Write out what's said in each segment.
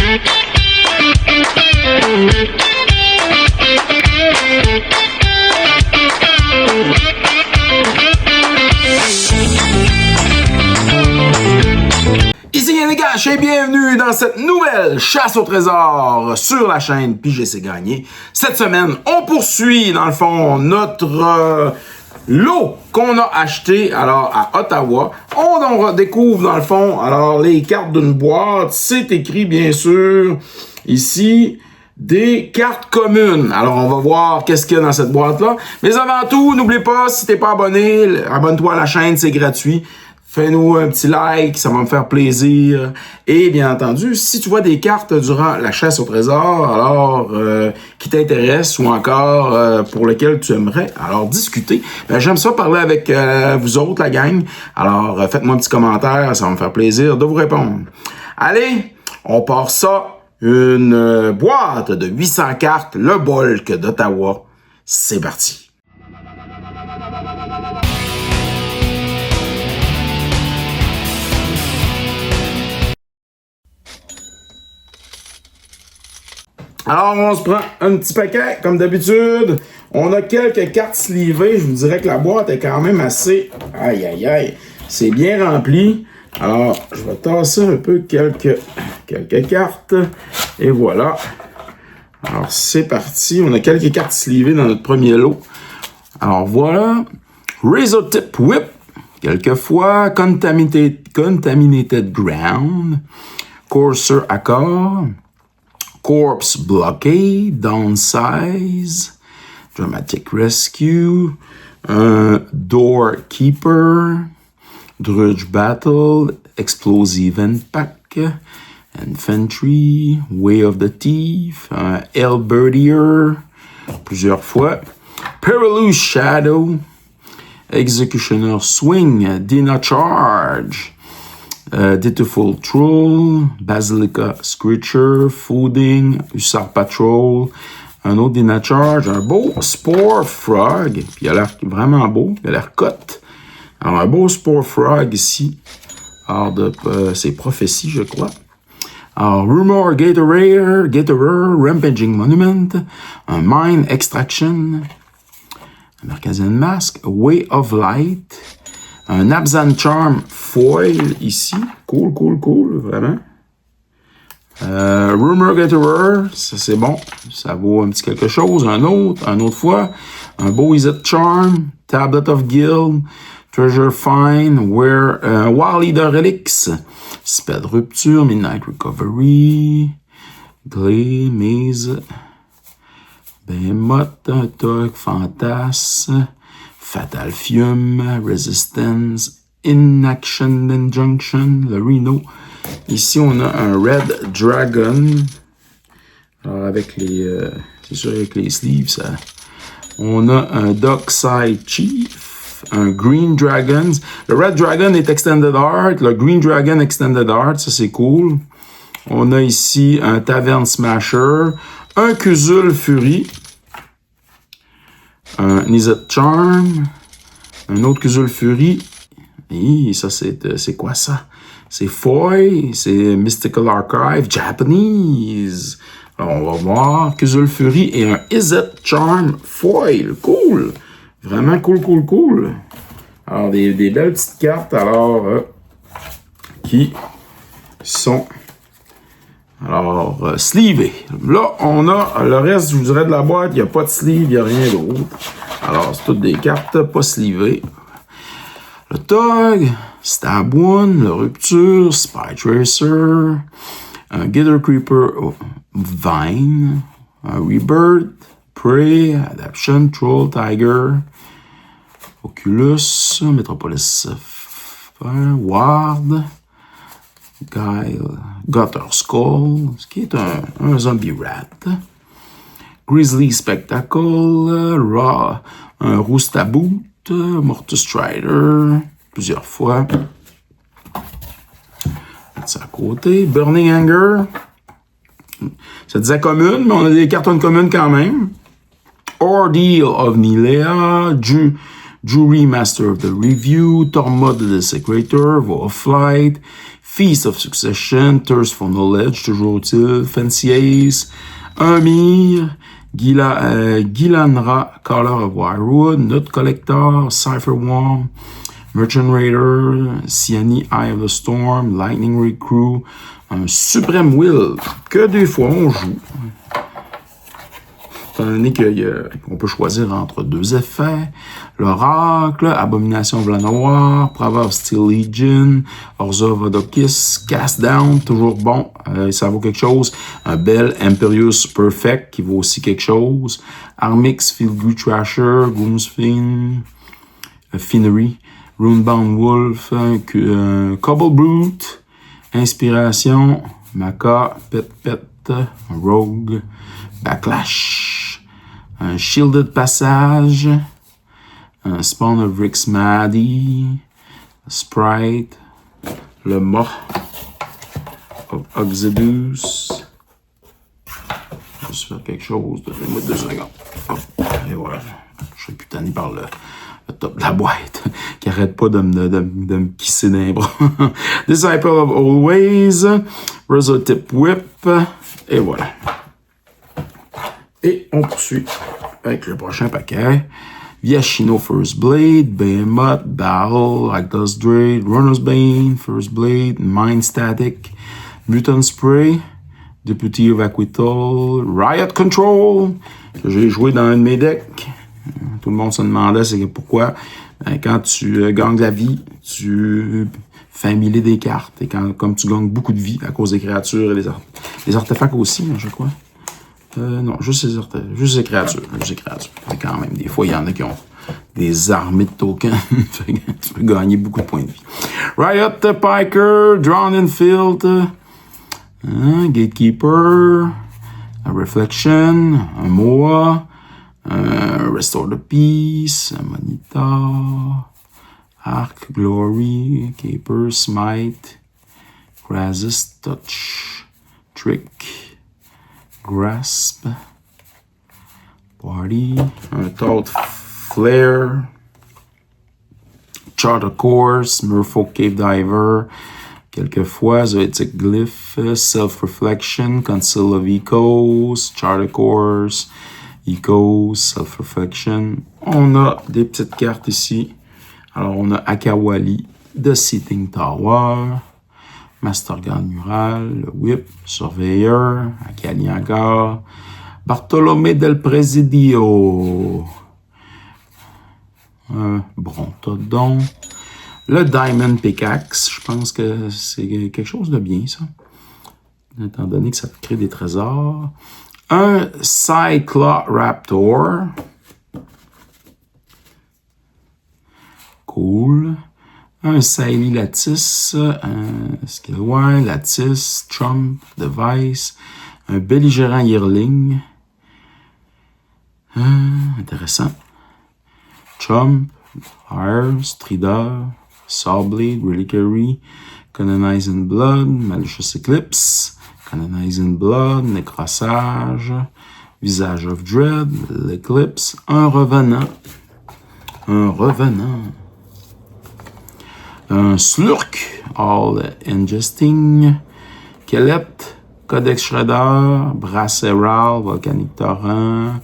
Ici Yann Gache et bienvenue dans cette nouvelle chasse au trésor sur la chaîne PGC Gagné. Cette semaine, on poursuit dans le fond notre lot qu'on a acheté alors à Ottawa. On découvre dans le fond alors les cartes d'une boîte. C'est écrit bien sûr ici des cartes communes. Alors on va voir qu'est-ce qu'il y a dans cette boîte-là. Mais avant tout, n'oublie pas, si t'es pas abonné, abonne-toi à la chaîne, c'est gratuit. Fais-nous un petit like, ça va me faire plaisir. Et bien entendu, si tu vois des cartes durant la chasse au trésor, alors qui t'intéressent ou encore pour lesquelles tu aimerais alors discuter, ben, j'aime ça parler avec vous autres, la gang. Alors faites-moi un petit commentaire, ça va me faire plaisir de vous répondre. Allez, on part ça. Une boîte de 800 cartes, le Bulk d'Ottawa. C'est parti. Alors, on se prend un petit paquet, comme d'habitude. On a quelques cartes slivées. Je vous dirais que la boîte est quand même assez... Aïe, aïe, aïe. C'est bien rempli. Alors, je vais tasser un peu quelques cartes. Et voilà. Alors, c'est parti. On a quelques cartes slivées dans notre premier lot. Alors, voilà. Razor Tip Whip. Quelquefois. Contaminated Ground. Courser Accord. Corpse Blockade, Downsize, Dramatic Rescue, Doorkeeper, Drudge Battle, Explosive Impact, Infantry, Way of the Thief, Hellbirdier, plusieurs fois, Perilous Shadow, Executioner Swing, Dina Charge, Dutiful Troll, Basilica Screecher, Fooding, Hussar Patrol, un autre Dina Charge, un beau Spore Frog, puis il a l'air vraiment beau, il a l'air cut. Alors un beau Spore Frog ici, alors de ses prophéties je crois. Alors Rumor Gatorer, Rampaging Monument, un Mine Extraction, un Mercasian Mask, Way of Light, un Abzan Charm foil ici. Cool, vraiment. Rumor Gatherer, ça c'est bon. Ça vaut un petit quelque chose. Un autre fois. Un beau Izzet Charm. Tablet of Guild. Treasure Find. Wild Leader Relics. Spell Rupture. Midnight Recovery. Glay, Maze. Behemoth. Tog, Fantasme. Fatal Fium, Resistance, Inaction Injunction, le Reno. Ici, on a un Red Dragon. Alors, avec les... c'est sûr, avec les sleeves, ça... On a un Dockside Chief, un Green Dragons. Le Red Dragon est Extended Art. Le Green Dragon Extended Art, ça, c'est cool. On a ici un Tavern Smasher, un Kuzul Fury, un Izzet Charm, un autre Kuzul Fury. Et ça, c'est quoi ça? C'est Foy, c'est Mystical Archive, Japanese. Alors, on va voir Kuzul Fury et un Izzet Charm Foil. Cool! Vraiment cool. Alors, des belles petites cartes, alors, qui sont... Alors, sleevés. Là, on a le reste, je vous dirais, de la boîte. Il n'y a pas de sleeve, il n'y a rien d'autre. Alors, c'est toutes des cartes pas sleevées. Le Tog, Stab One, le Rupture, Spy Tracer, un Gather Creeper Vine, un Rebirth, Prey, Adaption, Troll, Tiger, Oculus, Metropolis Ward, Guile, Gutter Skull, ce qui est un zombie rat. Grizzly Spectacle, un Roustabout, Mortus Strider, plusieurs fois. Ça à côté. Burning Anger. Ça disait commune, mais on a des cartons communes quand même. Ordeal of Nilea, Jury Master of the Review, Tormod the Desecrator, Vow of Flight, Feast of Succession, Thirst for Knowledge, toujours utile, Fancy Ace, Amir, Gilanra, Color of Wirewood, Nut Collector, Cypher Worm, Merchant Raider, Siani, Eye of the Storm, Lightning Recruit, un Supreme Will, que des fois on joue. Étant donné qu'on peut choisir entre deux effets, l'Oracle, Abomination Blanc Noir, Proverbe of Steel Legion, Orza Vodokis, Cast Down, toujours bon, ça vaut quelque chose. Un Bell Imperious Perfect qui vaut aussi quelque chose. Armix, Feel Good Trasher, Goonsfin, Finery, Runebound Wolf, Cobble Brute, Inspiration, Maca, Pet, Rogue, Backlash, un Shielded Passage, un Spawn of Rix Maddie, Sprite, le Mort of Oxidus. Je vais juste faire quelque chose, donnez-moi 2 secondes. Hop, et voilà. Je serais plus tanné par le top de la boîte, qui arrête pas de me kisser d'un bras. Disciple of Always, Resoltip Whip, et voilà. Et on poursuit avec le prochain paquet. Viashino First Blade, Behemoth, Battle, Rakdos Drade, Runner's Bane, First Blade, Mind Static, Mutant Spray, Deputy of Aquital, Riot Control, que j'ai joué dans un de mes decks. Tout le monde se demandait c'est pourquoi quand tu gagnes la vie, tu fais miller des cartes. Et comme tu gagnes beaucoup de vie à cause des créatures et les artefacts aussi, hein, je crois. Non, juste les créatures. Mais quand même, des fois, il y en a qui ont des armées de tokens. Tu peux gagner beaucoup de points de vie. Riot Piker, Drawn in Field, Gatekeeper, Reflection, un Moa, Restore the Peace, Monitor, Arc, Glory, Caper, Smite, Krasis, Touch, Trick, Grasp, Party, un Thought Flare, Charter Course, Merfolk Cave Diver, quelquefois Zoetic Glyph, Self-Reflection, Council of Echoes, Charter Course, Echoes, Self-Reflection. On a des petites cartes ici. Alors, on a Akawali, The Sitting Tower, Mastergun Mural, le Whip, Surveyor, Akaliaga, Bartolomé del Presidio, Brontodon, le Diamond Pickaxe. Je pense que c'est quelque chose de bien, ça. Étant donné que ça crée des trésors. Un Cycloraptor. Cool. Un Saily Lattice, un Skillwire, Lattice, Trump, Device, un Belligérant Yearling. Intéressant. Trump, Fire, Strider, Sawblade, Reliquary, Canonizing Blood, Malicious Eclipse, Canonizing Blood, Nécrossage, Visage of Dread, l'Eclipse, un Revenant. Un Slurk, All Ingesting, Kellet, Codex Shredder, Brasseral, Volcanic Torrent,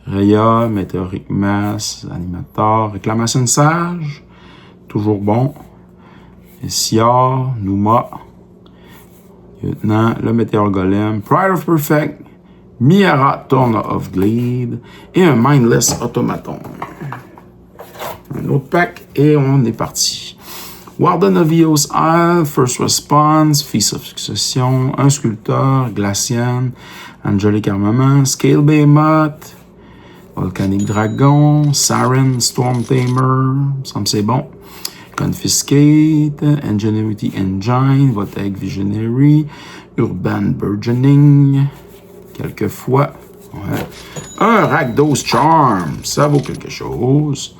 Rhea, Meteoric Mass, Animator, Réclamation Sage, toujours bon, Siar, Numa, Lieutenant, le Météor Golem, Pride of Perfect, Miara, Torna of Glade, et un Mindless Automaton. Un autre pack, et on est parti. Warden of Eos Isle, First Response, Feast of Succession, un Sculpteur, Glacian, Angelic Armament, Scale Behemoth, Volcanic Dragon, Siren, Storm Tamer, ça me c'est bon. Confiscate, Ingenuity Engine, Voltaic Visionary, Urban Burgeoning, quelquefois. Ouais. Un Rakdos Charm, ça vaut quelque chose.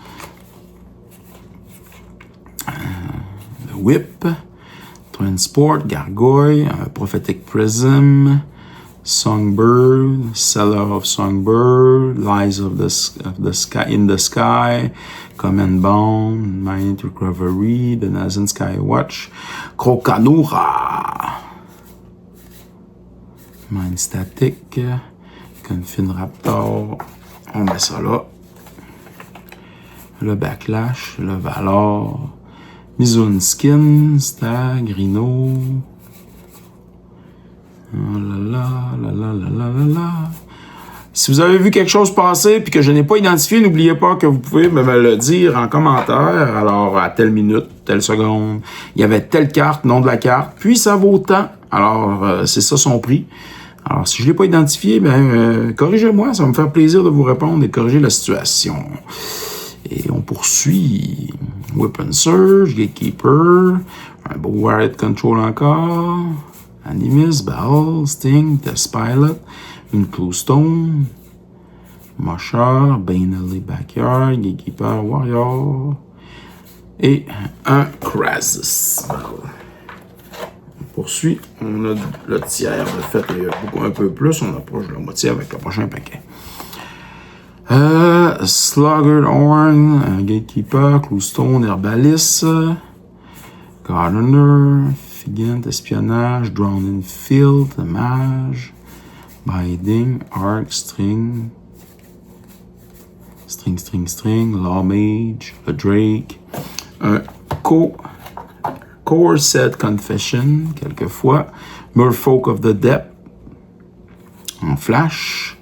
Whip, Transport, Gargoyle, Prophetic Prism, Songbird, Seller of Songbird, Lies of the Sky in the Sky, Command Bond, Mind Recovery, The Nazan Skywatch, Krokanura, Mind Static, Confine Raptor, on met ça là. Le Backlash, le Valor, Mizun Skin, Stag, Rhino. Oh là. Si vous avez vu quelque chose passer puis que je n'ai pas identifié, n'oubliez pas que vous pouvez me le dire en commentaire. Alors, à telle minute, telle seconde, il y avait telle carte, nom de la carte, puis ça vaut tant. Alors, c'est ça son prix. Alors, si je ne l'ai pas identifié, corrigez-moi, ça va me faire plaisir de vous répondre et de corriger la situation. Et on poursuit. Weapon Surge, Gatekeeper, un beau Wired Control encore, Animus, Battle, Sting, Test Pilot, une Cluestone, Musher, Banally Backyard, Gatekeeper, Warrior, et un Krasus. On poursuit. On a le tiers de fait, il y a un peu plus, on approche de la moitié avec le prochain paquet. Slughorn, Gatekeeper, Cluestone, Herbalist, Gardener, Figant, Espionnage, Drowning Field, Mage, Biding, Arc, String, Law Mage, le Drake, un Core Set Confession, quelquefois, Merfolk of the Depth, en Flash,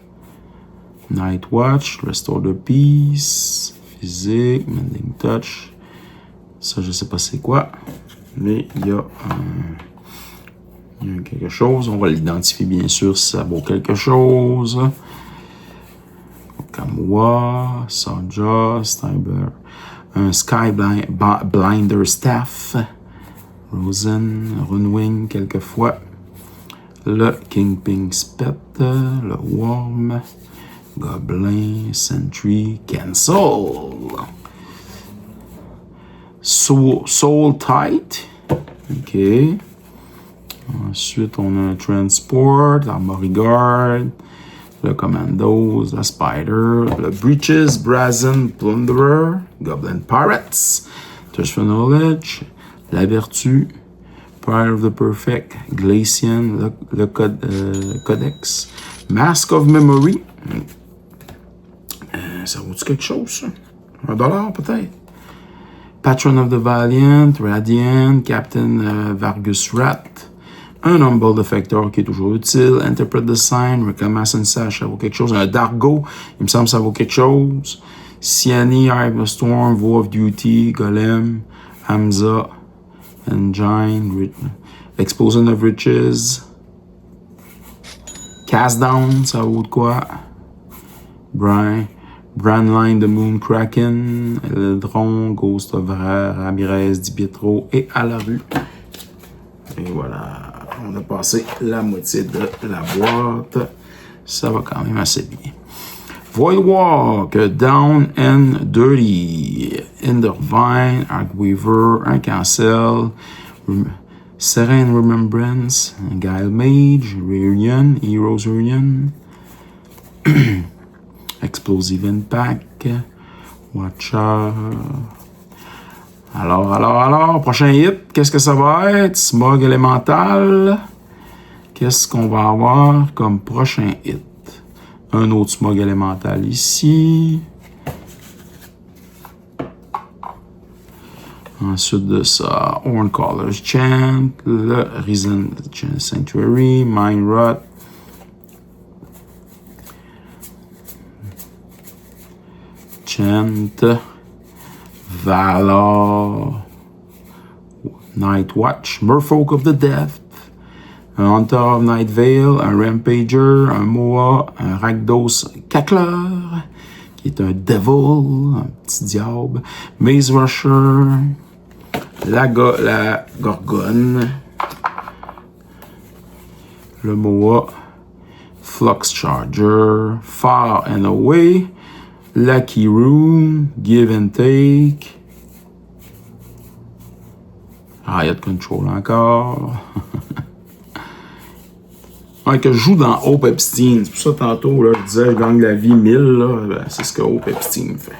Night Watch, Restore the Peace, Physique, Mending Touch. Ça, je sais pas c'est quoi, mais il y a quelque chose. On va l'identifier bien sûr si ça vaut quelque chose. Kamua, Saja, Steiber, un Sky Blinder Staff, Rosen, Runwing quelquefois, le Kingpin Spet, le Worm, Goblin, Sentry, Cancel. Soul Tight. OK. Ensuite, on a un Transport, Armory Guard, le Commandos, la Spider, le Breaches, Brazen Plunderer, Goblin Pirates, Thirst for Knowledge, la Vertu, Pride of the Perfect, Glacian, le Codex, Mask of Memory. Ça vaut-tu quelque chose, ça? $1 peut-être? Patron of the Valiant, Radiant, Captain Vargus Rat, un Humble Defector qui est toujours utile, Interpret the Sign, Reclamation Sash, ça vaut quelque chose, un Dargo, il me semble que ça vaut quelque chose, Siani, Eye of the Storm, Vow of Duty, Golem, Hamza, Engine, Explosion of Riches, Cast Down, ça vaut de quoi? Brandline, The Moon Kraken, Eldron, Ghost of Ramirez, Di Pietro et à la rue. Et voilà, on a passé la moitié de la boîte. Ça va quand même assez bien. Voidwalk, Down and Dirty, Endervine, Arcweaver, un Cancel, Serene Remembrance, Guile Mage, Reunion, Heroes Reunion, Explosive Impact, Watcher. Alors, prochain hit, qu'est-ce que ça va être? Smog Elemental. Qu'est-ce qu'on va avoir comme prochain hit? Un autre Smog Elemental ici. Ensuite de ça, Horncaller's Chant, le Risen Sanctuary, Mind Rot, Chant, Valor, Night Watch, Merfolk of the Depth, un Hunter of Night Vale, un Rampager, un Moa, un Rakdos Cackler, qui est un Devil, un petit diable, Maze Rusher, la Gorgone, le Moa, Flux Charger, Far and Away, Lucky Room, Give and Take, Riot Control encore. Ouais, que je joue dans Hope Epstein. C'est pour ça tantôt, là, je disais, je gagne la vie 1000, là, ben, c'est ce que Hope Epstein fait.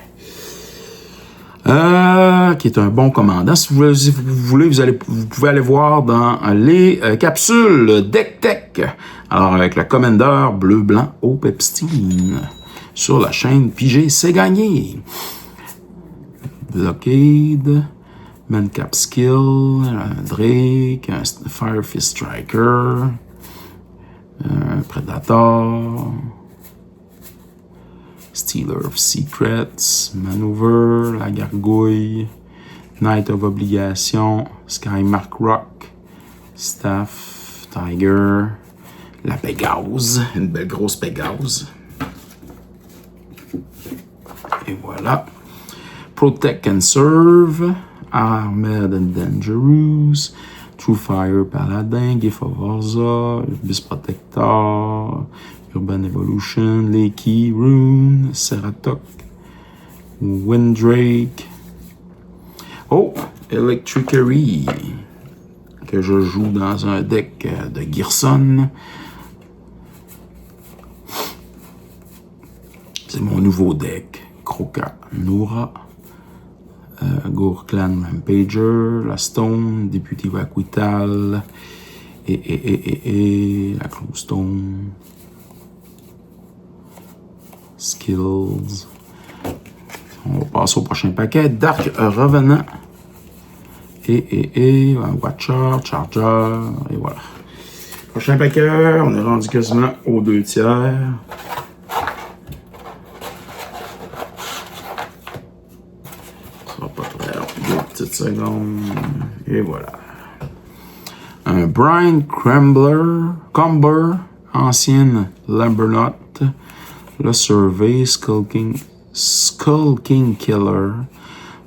qui est un bon commandant. Si vous voulez, vous pouvez aller voir dans les capsules Deck Tech. Alors, avec le Commander bleu-blanc au Pepstein sur la chaîne PG, c'est gagné. Blockade, Mancap Skill, un Drake, un Firefist Striker, un Predator, Stealer of Secrets, Maneuver, la Gargouille, Knight of Obligation, Skymark Rock, Staff, Tiger, la Pégase, une belle grosse Pégase. Et voilà. Protect and Serve, Armed and Dangerous, True Fire Paladin, Gift of Orza, Beast Protector, Urban Evolution, Lakey, Rune, Ceratok, Windrake. Oh, Electricary, que je joue dans un deck de Gearson. C'est mon nouveau deck. Croca, Noura, Gourclan Rampager, la Stone, Deputy Vaquital, et la Clowstone. Skills. On va passer au prochain paquet. Dark Revenant. Et Watcher, Charger. Et voilà. Prochain paquet. On est rendu quasiment aux 2 tiers. Ça va pas très long. 2 petites secondes. Et voilà. Un Brian Comber, ancienne Lumbernaut. Le Survey, Skull King Killer,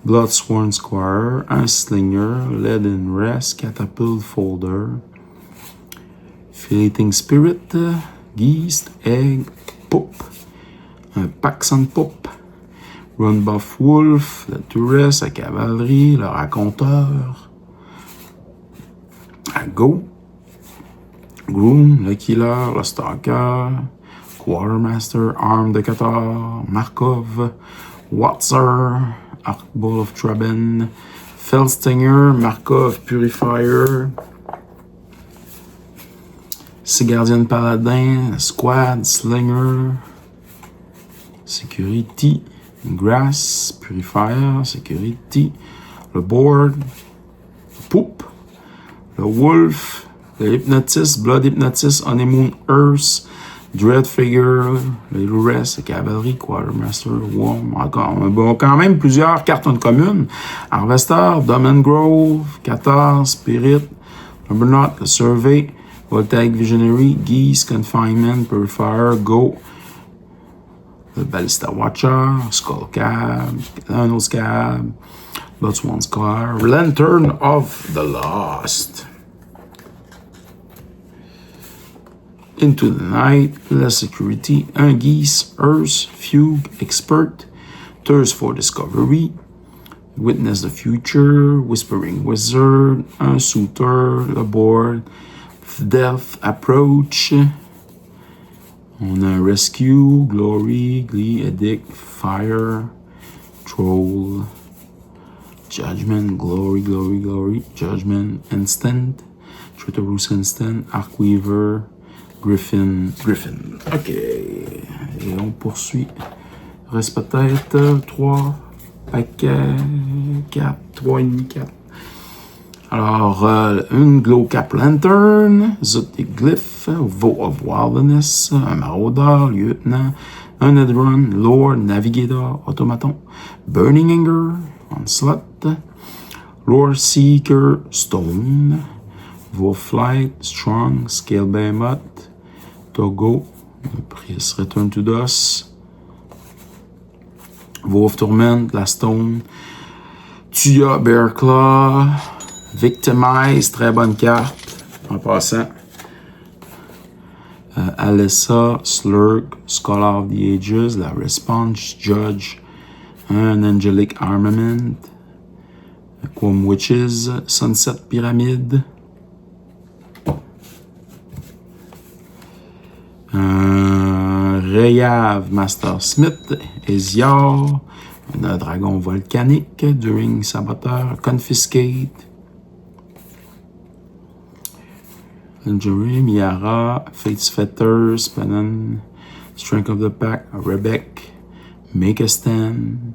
Bloodsworn Squire, un Slinger, Lead and Rest, Catapult Folder, Filleting Spirit, Geist, Egg, Poop, un Paxson Poop, Runbuff Wolf, la Tourist, la Cavalerie, le Raconteur, un Go, Groom, le Killer, le Stalker, Quartermaster, Arm de Qatar, Markov, Watzer, Archball of Traben, Felstinger, Markov Purifier, Guardian Paladin, Squad, Slinger, Security, Grass, Purifier, Security, le Board, Poop, le Wolf, le Hypnotist, Blood Hypnotist, Honeymoon Earth, Dread Figure, Little Rest, Cavalry, Quartermaster, Worm, encore. Bon, quand même plusieurs cartes communes. Harvester, Domain Grove, Qatar, Spirit, Lumbernaut, The Survey, Voltaic Visionary, Geese, Confinement, Purifier, Go, The Ballista Watcher, Skull Cab, Lionel Scab, Bloodsworn Scar, Lantern of the Lost. Into the Night, Less Security, un Geese, Earth, Fugue, Expert, Thirst for Discovery, Witness the Future, Whispering Wizard, un Suitor, le Board, Death Approach, on a Rescue, Glory, Glee, Edict, Fire, Troll, Judgment, Glory, Judgment, Instant, Traitorous Instant, Arcweaver, Griffin. OK. Et on poursuit. Il reste peut-être 3 paquets, 4, 3,5, 4. Alors, une Glow Cap Lantern, Zotic Glyph, Vow of Wilderness, un Marauder, Lieutenant, un Edrun, Lord, Navigator, Automaton, Burning Anger, Onslaught, Lore Seeker, Stone, Vow Flight, Strong, Scale Behemoth, Togo, Priest Return to Dust, Vow of Torment, la Stone, Tuya, Bearclaw, Victimize, très bonne carte, en passant. Alessa, Slurk, Scholar of the Ages, la Response, Judge, un Angelic Armament, Quom Witches, Sunset Pyramid, Reyav Master Smith, Eziar, Un dragon volcanique, During Saboteur, Confiscate, Injury, Miara, Fate's Fetters, Pennon, Strength of the Pack, Rebek, Make a Stand,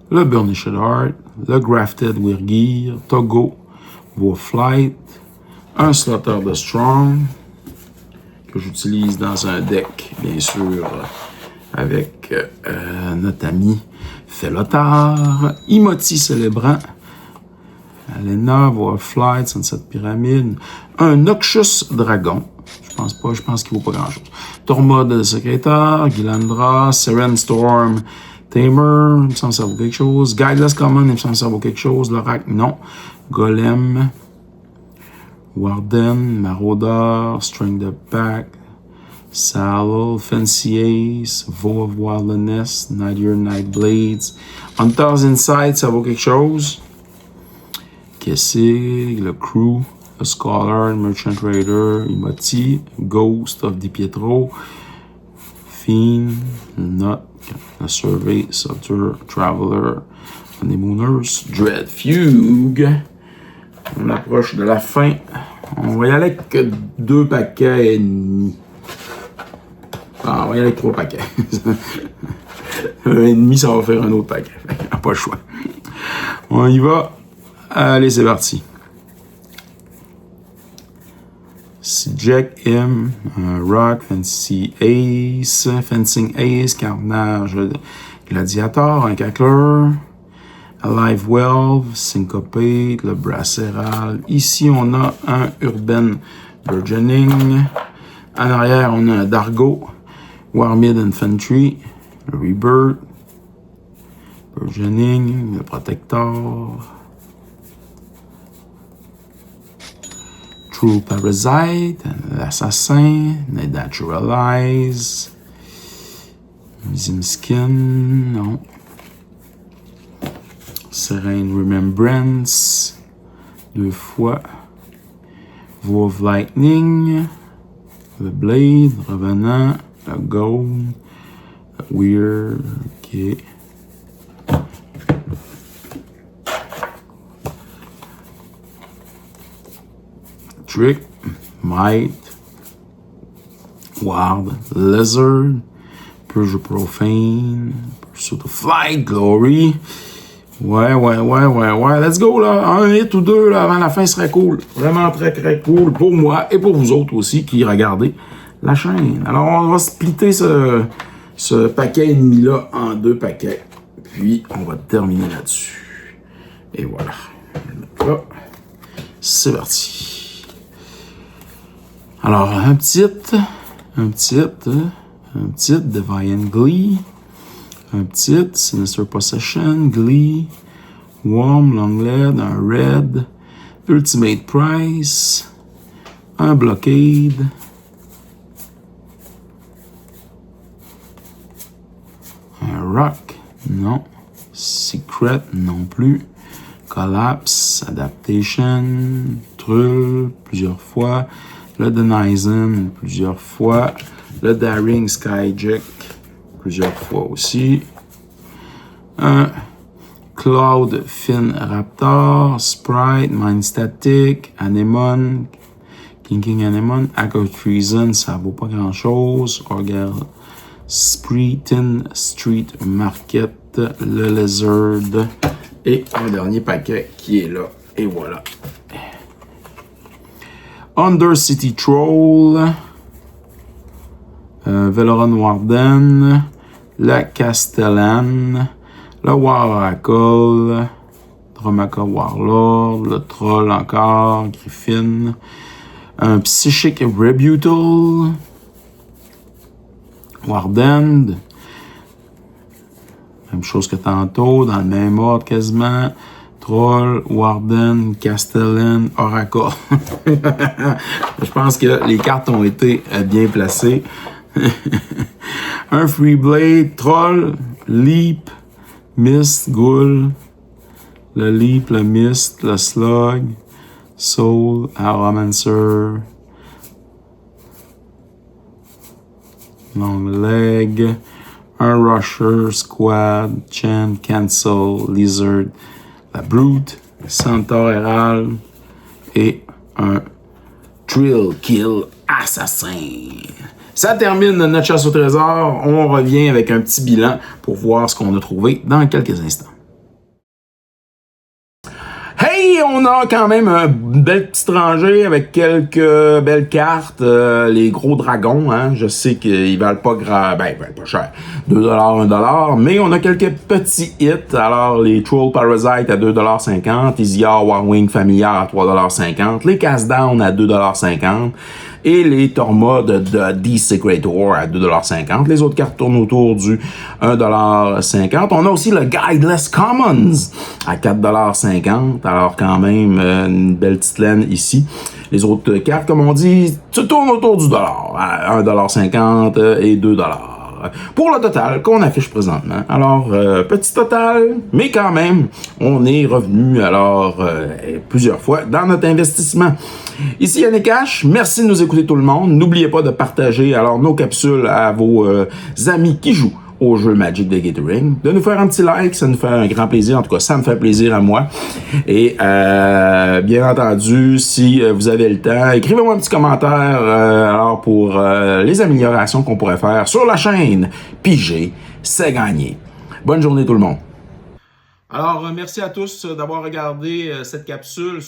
le Burnished Heart, le Grafted Wirgear, Togo, Warflight, un Slaughter de Strong, que j'utilise dans un deck, bien sûr, avec notre ami Félotar, Imoti Célébrant, Alena, Warflight, Sunset Pyramide, un Noxious Dragon, je pense qu'il vaut pas grand-chose, Tormod de Secrétaire, Gilandra, Seren Storm, Tamer, il me semble que ça vaut quelque chose, Guideless Common, il me semble que ça vaut quelque chose, Lorac, non, Golem, Warden, Marauder, String the Pack, Saddle, Fancy Ace, Vow of Wilderness, Nightier Nightblades, Hunter's Insight, ça vaut quelque chose. Kessig, le Crew, le Scholar, Merchant Raider, Imoti, Ghost of DiPietro, Fiend, Nut, le Survey, Sutter, Traveler, Honeymooners, Dread Fugue. On approche de la fin. On va y aller avec 2 paquets et demi. Ah, on va y aller avec 3 paquets. Un et demi, ça va faire un autre paquet. Pas le choix. On y va. Allez, c'est parti. Jack M, Rock, Fancy Ace, Fencing Ace, Carnage, Gladiator, un Cackler, Alive Welve, Syncopate, le Brasseral. Ici, on a un Urban Burgeoning. En arrière, on a un Dargo, Warmid Infantry, le Rebirth, Burgeoning, le Protector, True Parasite, l'Assassin, le Naturalize, Zimskin, non. Serene Remembrance, 2 fois. Vow of Lightning, le Blade, Revenant, le Gold, le Weird, ok. Trick, Might, Ward, Lizard, Purge Profane, Pursuit of Flight, Glory. Ouais. Let's go, là. Un hit ou 2, là, avant la fin serait cool. Vraiment très cool pour moi et pour vous autres aussi qui regardez la chaîne. Alors, on va splitter ce paquet et demi-là en 2 paquets. Puis, on va terminer là-dessus. Et voilà. Là, c'est parti. Alors, un petit Deviant Glee, un petit Sinister Possession, Glee, Warm, Longled, un Red, Ultimate Price, un Blockade, un Rock, non, Secret, non plus, Collapse, Adaptation, Trull, plusieurs fois, le Denizen, plusieurs fois, le Daring Skyjack, plusieurs fois aussi, un Cloud Fin Raptor, Sprite, Mind Static, Anemone, King Anemone, Hacker Treason, ça vaut pas grand chose, Orgal Spreetin, Street Market, le Lizard, et un dernier paquet qui est là, et voilà. Undercity Troll, Valoran Warden, la Castellan, le Waracle, Dromaka Warlord, le Troll encore, Griffin, un Psychic Rebutal, Warden, même chose que tantôt, dans le même ordre quasiment, Troll, Warden, Castellan, Oracle. Je pense que les cartes ont été bien placées. Un Freeblade, Troll, Leap, Mist, Ghoul, le Leap, le Mist, le Slug, Soul, Aromancer, long leg, un rusher, squad, chain, cancel, lizard, la brute, centaur herald et un thrill kill assassin. Ça termine notre chasse au trésor. On revient avec un petit bilan pour voir ce qu'on a trouvé dans quelques instants. Hey, on a quand même un bel petit rangée avec quelques belles cartes. Les gros dragons, hein, je sais qu'ils valent pas pas cher. 2$, 1$, mais on a quelques petits hits. Alors, les Troll Parasite à 2,50$, Isiar Warwing Familiar à 3,50$, les Cast Down à 2,50$, et les Torma de The Secret War à 2,50$. Les autres cartes tournent autour du 1,50$. On a aussi le Guideless Commons à 4,50$. Alors quand même, une belle petite laine ici. Les autres cartes, comme on dit, se tournent autour du dollar, à 1,50$ et 2$. Pour le total qu'on affiche présentement. Alors, petit total, mais quand même, on est revenu alors plusieurs fois dans notre investissement. Ici Yannick H, merci de nous écouter tout le monde. N'oubliez pas de partager alors nos capsules à vos amis qui jouent au jeu Magic the Gathering, de nous faire un petit like, ça nous fait un grand plaisir, en tout cas ça me fait plaisir à moi. Et bien entendu, si vous avez le temps, écrivez-moi un petit commentaire alors pour les améliorations qu'on pourrait faire sur la chaîne. Piger, c'est gagné. Bonne journée tout le monde. Alors merci à tous d'avoir regardé cette capsule sur